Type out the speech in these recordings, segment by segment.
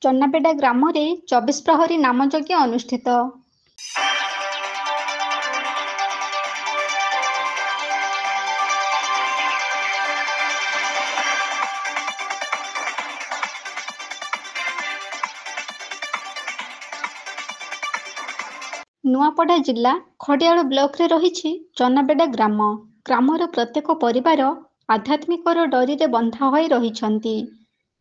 ଚନ୍ନାବେଡ଼ା ଗ୍ରାମରେ 24 ପ୍ରହରୀ ନାମଯଜ୍ଞ ଅନୁଷ୍ଠିତ। ନୂଆପଡ଼ା ଜିଲ୍ଲା ଖଡ଼ିଆଳ ବ୍ଲକରେ ରହିଛି ଚନ୍ନାବେଡ଼ା ଗ୍ରାମ। ଗ୍ରାମର ପ୍ରତ୍ୟେକ ପରିବାର ଆଧ୍ୟାତ୍ମିକର ଡୋରିରେ ବନ୍ଧା ହୋଇ ରହିଛନ୍ତି।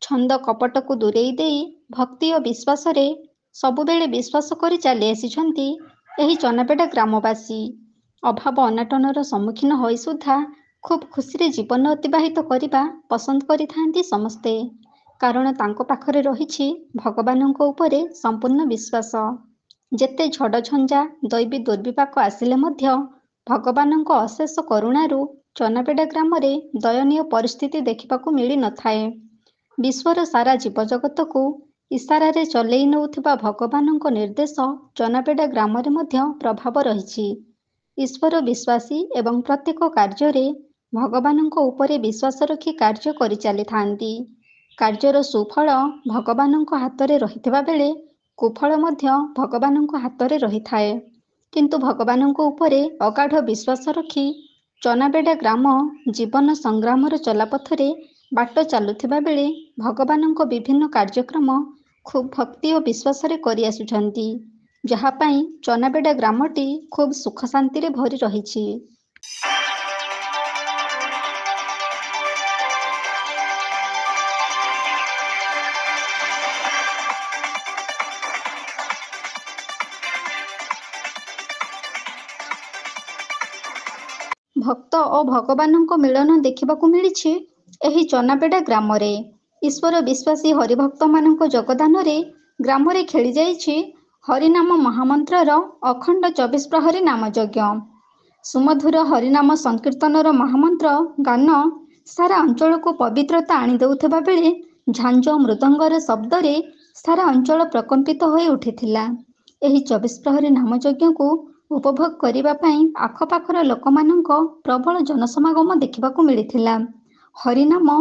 ଛନ୍ଦ କପଟକୁ ଦୂରେଇ ଦେଇ ଭକ୍ତି ଓ ବିଶ୍ୱାସରେ ସବୁବେଳେ ବିଶ୍ୱାସ କରି ଚାଲି ଆସିଛନ୍ତି ଏହି ଚନ୍ନାବେଡ଼ା ଗ୍ରାମବାସୀ। ଅଭାବ ଅନାଟନର ସମ୍ମୁଖୀନ ହୋଇ ସୁଦ୍ଧା ଖୁବ୍ ଖୁସିରେ ଜୀବନ ଅତିବାହିତ କରିବା ପସନ୍ଦ କରିଥାନ୍ତି ସମସ୍ତେ। କାରଣ ତାଙ୍କ ପାଖରେ ରହିଛି ଭଗବାନଙ୍କ ଉପରେ ସମ୍ପୂର୍ଣ୍ଣ ବିଶ୍ୱାସ। ଯେତେ ଝଡ଼ଝଞ୍ଜା ଦୈବୀ ଦୁର୍ବିପାକ ଆସିଲେ ମଧ୍ୟ ଭଗବାନଙ୍କ ଅଶେଷ କରୁଣାରୁ ଚନ୍ନାବେଡ଼ା ଗ୍ରାମରେ ଦୟନୀୟ ପରିସ୍ଥିତି ଦେଖିବାକୁ ମିଳିନଥାଏ। ବିଶ୍ୱର ସାରା ଜୀବଜଗତକୁ ଇସାରାରେ ଚଲେଇ ନେଉଥିବା ଭଗବାନଙ୍କ ନିର୍ଦ୍ଦେଶ ଚନ୍ନାବେଡ଼ା ଗ୍ରାମରେ ମଧ୍ୟ ପ୍ରଭାବ ରହିଛି। ଈଶ୍ୱର ବିଶ୍ୱାସୀ ଏବଂ ପ୍ରତ୍ୟେକ କାର୍ଯ୍ୟରେ ଭଗବାନଙ୍କ ଉପରେ ବିଶ୍ୱାସ ରଖି କାର୍ଯ୍ୟ କରିଚାଲିଥାନ୍ତି। କାର୍ଯ୍ୟର ସୁଫଳ ଭଗବାନଙ୍କ ହାତରେ ରହିଥିବା ବେଳେ କୁଫଳ ମଧ୍ୟ ଭଗବାନଙ୍କ ହାତରେ ରହିଥାଏ। କିନ୍ତୁ ଭଗବାନଙ୍କ ଉପରେ ଅଗାଢ଼ ବିଶ୍ୱାସ ରଖି ଚନ୍ନାବେଡ଼ା ଗ୍ରାମ ଜୀବନ ସଂଗ୍ରାମର ଚଲାପଥରେ ବାଟ ଚାଲୁଥିବା ବେଳେ ଭଗବାନଙ୍କ ବିଭିନ୍ନ କାର୍ଯ୍ୟକ୍ରମ ଖୁବ୍ ଭକ୍ତି ଓ ବିଶ୍ୱାସରେ କରି ଆସୁଛନ୍ତି, ଯାହା ପାଇଁ ଚନ୍ନାବେଡ଼ା ଗ୍ରାମଟି ଖୁବ୍ ସୁଖ ଶାନ୍ତିରେ ଭରି ରହିଛି। ଭକ୍ତ ଓ ଭଗବାନଙ୍କ ମିଳନ ଦେଖିବାକୁ ମିଳିଛି ଏହି ଚନ୍ନାବେଡ଼ା ଗ୍ରାମରେ। ଈଶ୍ୱର ବିଶ୍ୱାସୀ ହରିଭକ୍ତମାନଙ୍କ ଯୋଗଦାନରେ ଗ୍ରାମରେ ଖେଳିଯାଇଛି ହରିନାମ ମହାମନ୍ତ୍ରର ଅଖଣ୍ଡ 24 ପ୍ରହରୀ ନାମଯଜ୍ଞ। ସୁମଧୁର ହରିନାମ ସଂକୀର୍ତ୍ତନର ମହାମନ୍ତ୍ର ଗାନ ସାରା ଅଞ୍ଚଳକୁ ପବିତ୍ରତା ଆଣି ଦେଉଥିବା ବେଳେ ଝାଞ୍ଜ ମୃଦଙ୍ଗର ଶବ୍ଦରେ ସାରା ଅଞ୍ଚଳ ପ୍ରକମ୍ପିତ ହୋଇ ଉଠିଥିଲା। ଏହି 24 ପ୍ରହରୀ ନାମଯଜ୍ଞକୁ ଉପଭୋଗ କରିବା ପାଇଁ ଆଖପାଖର ଲୋକମାନଙ୍କ ପ୍ରବଳ ଜନସମାଗମ ଦେଖିବାକୁ ମିଳିଥିଲା। ହରିନାମ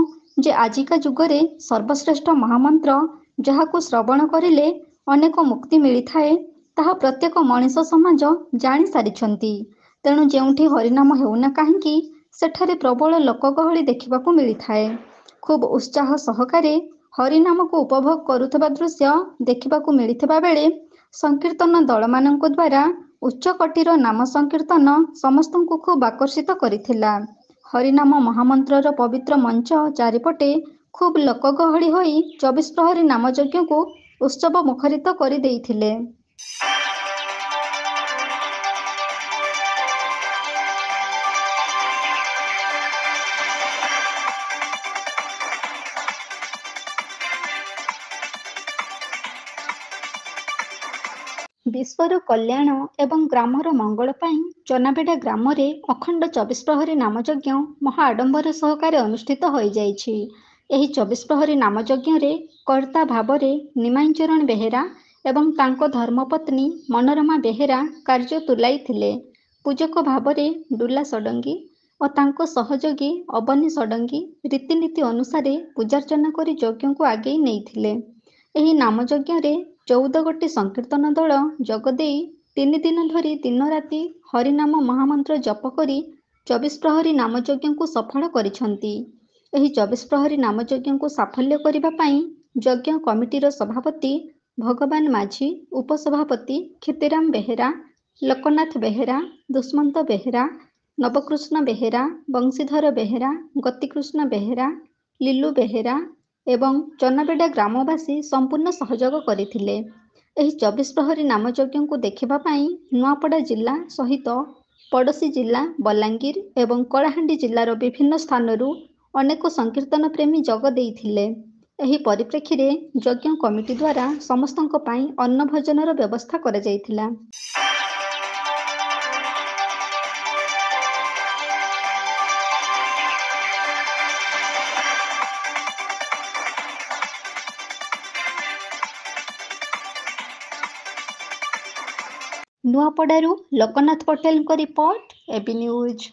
ଯେ ଆଜିକା ଯୁଗରେ ସର୍ବଶ୍ରେଷ୍ଠ ମହାମନ୍ତ୍ର, ଯାହାକୁ ଶ୍ରବଣ କରିଲେ ଅନେକ ମୁକ୍ତି ମିଳିଥାଏ, ତାହା ପ୍ରତ୍ୟେକ ମଣିଷ ସମାଜ ଜାଣି ସାରିଛନ୍ତି। ତେଣୁ ଯେଉଁଠି ହରିନାମ ହେଉନା କାହିଁକି ସେଠାରେ ପ୍ରବଳ ଲୋକଗହଳି ଦେଖିବାକୁ ମିଳିଥାଏ। ଖୁବ୍ ଉତ୍ସାହ ସହକାରେ ହରିନାମକୁ ଉପଭୋଗ କରୁଥିବା ଦୃଶ୍ୟ ଦେଖିବାକୁ ମିଳିଥିବା ବେଳେ ସଂକୀର୍ତ୍ତନ ଦଳମାନଙ୍କ ଦ୍ୱାରା ଉଚ୍ଚକୋଟୀର ନାମ ସଂକୀର୍ତ୍ତନ ସମସ୍ତଙ୍କୁ ଖୁବ୍ ଆକର୍ଷିତ କରିଥିଲା। ହରିନାମ ମହାମନ୍ତ୍ରର ପବିତ୍ର ମଞ୍ଚ ଚାରିପଟେ ଖୁବ୍ ଲୋକଗହଳି ହୋଇ 24 ପ୍ରହରୀ ନାମଯଜ୍ଞକୁ ଉତ୍ସବ ମୁଖରିତ କରିଦେଇଥିଲେ। ବିଶ୍ୱର କଲ୍ୟାଣ ଏବଂ ଗ୍ରାମର ମଙ୍ଗଳ ପାଇଁ ଚନ୍ନାବେଡ଼ା ଗ୍ରାମରେ ଅଖଣ୍ଡ 24 ପ୍ରହରୀ ନାମଯଜ୍ଞ ମହା ଆଡମ୍ବର ସହକାରେ ଅନୁଷ୍ଠିତ ହୋଇଯାଇଛି। ଏହି 24 ପ୍ରହରୀ ନାମଯଜ୍ଞରେ କର୍ତ୍ତା ଭାବରେ ନିମାଇଚରଣ ବେହେରା ଏବଂ ତାଙ୍କ ଧର୍ମପତ୍ନୀ ମନୋରମା ବେହେରା କାର୍ଯ୍ୟ ତୁଲାଇଥିଲେ। ପୂଜକ ଭାବରେ ଡୁଲା ଷଡ଼ଙ୍ଗୀ ଓ ତାଙ୍କ ସହଯୋଗୀ ଅବନୀ ଷଡ଼ଙ୍ଗୀ ରୀତିନୀତି ଅନୁସାରେ ପୂଜାର୍ଚ୍ଚନା କରି ଯଜ୍ଞକୁ ଆଗେଇ ନେଇଥିଲେ। ଏହି ନାମଯଜ୍ଞରେ 14 ଗୋଟି ସଂକୀର୍ତ୍ତନ ଦଳ ଯୋଗଦେଇ 3 ଦିନ ଧରି ଦିନ ରାତି ହରିନାମ ମହାମନ୍ତ୍ର ଜପ କରି 24 ପ୍ରହରୀ ନାମଯଜ୍ଞକୁ ସଫଳ କରିଛନ୍ତି। ଏହି 24 ପ୍ରହରୀ ନାମଯଜ୍ଞକୁ ସାଫଲ୍ୟ କରିବା ପାଇଁ ଯଜ୍ଞ କମିଟିର ସଭାପତି ଭଗବାନ ମାଝୀ, ଉପସଭାପତି କ୍ଷିତିରାମ ବେହେରା, ଲୋକନାଥ ବେହେରା, ଦୁଷ୍ମନ୍ତ ବେହେରା, ନବକୃଷ୍ଣ ବେହେରା, ବଂଶୀଧର ବେହେରା, ଗତିକୃଷ୍ଣ ବେହେରା, ଲିଲୁ ବେହେରା ଏବଂ ଚନ୍ନାବେଡ଼ା ଗ୍ରାମବାସୀ ସମ୍ପୂର୍ଣ୍ଣ ସହଯୋଗ କରିଥିଲେ। ଏହି 24 ପ୍ରହରୀ ନାମଯଜ୍ଞକୁ ଦେଖିବା ପାଇଁ ନୂଆପଡ଼ା ଜିଲ୍ଲା ସହିତ ପଡ଼ୋଶୀ ଜିଲ୍ଲା ବଲାଙ୍ଗୀର ଏବଂ କଳାହାଣ୍ଡି ଜିଲ୍ଲାର ବିଭିନ୍ନ ସ୍ଥାନରୁ ଅନେକ ସଂକୀର୍ତ୍ତନ ପ୍ରେମୀ ଯୋଗ ଦେଇଥିଲେ। ଏହି ପରିପ୍ରେକ୍ଷୀରେ ଯଜ୍ଞ କମିଟି ଦ୍ୱାରା ସମସ୍ତଙ୍କ ପାଇଁ ଅନ୍ନ ଭୋଜନର ବ୍ୟବସ୍ଥା କରାଯାଇଥିଲା। ନୂଆପଡ଼ାରୁ ଲୋକନାଥ ପଟେଲଙ୍କ ରିପୋର୍ଟ, এবি ନ୍ୟୁଜ୍।